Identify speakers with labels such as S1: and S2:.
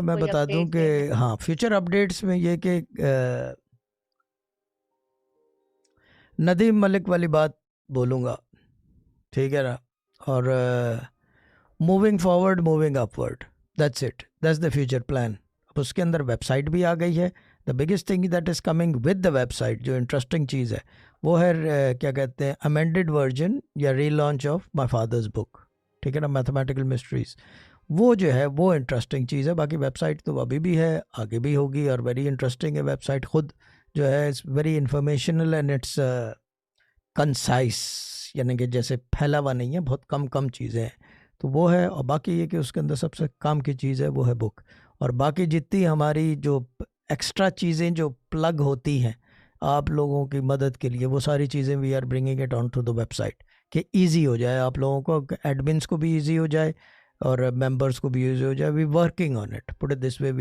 S1: मैं
S2: कोई
S1: बता दूं
S2: अपडेट्स
S1: कि
S2: देने?
S1: हाँ, फ्यूचर अपडेट्स में ये कि नदीम मलिक वाली बात बोलूँगा, ठीक है ना, और moving forward, moving upward, that's it, that's the future plan. अब उसके अंदर वेबसाइट भी आ गई है। The biggest thing that is coming with the website, जो इंटरेस्टिंग चीज़ है वो है क्या कहते हैं, अमेंडेड वर्जन या relaunch of my father's book, ठीक है ना, मैथमेटिकल मिस्ट्रीज। वो जो है वो इंटरेस्टिंग चीज़ है। बाकी वेबसाइट तो अभी भी है, आगे भी होगी, और वेरी इंटरेस्टिंग है वेबसाइट खुद जो है। It's very informational and it's concise, यानी कि जैसे फैला हुआ नहीं है, बहुत कम कम चीज़ें हैं, तो वो है। और बाकी ये कि उसके अंदर सबसे काम की चीज़ है वो है बुक। और बाकी जितनी हमारी जो एक्स्ट्रा चीज़ें जो प्लग होती हैं आप लोगों की मदद के लिए, वो सारी चीज़ें we are bringing it on to the website, कि ईजी हो जाए आप लोगों को, एडमिन्स को भी ईजी हो जाए और मेंबर्स को भी ईजी हो जाए। We working on it, put it this way.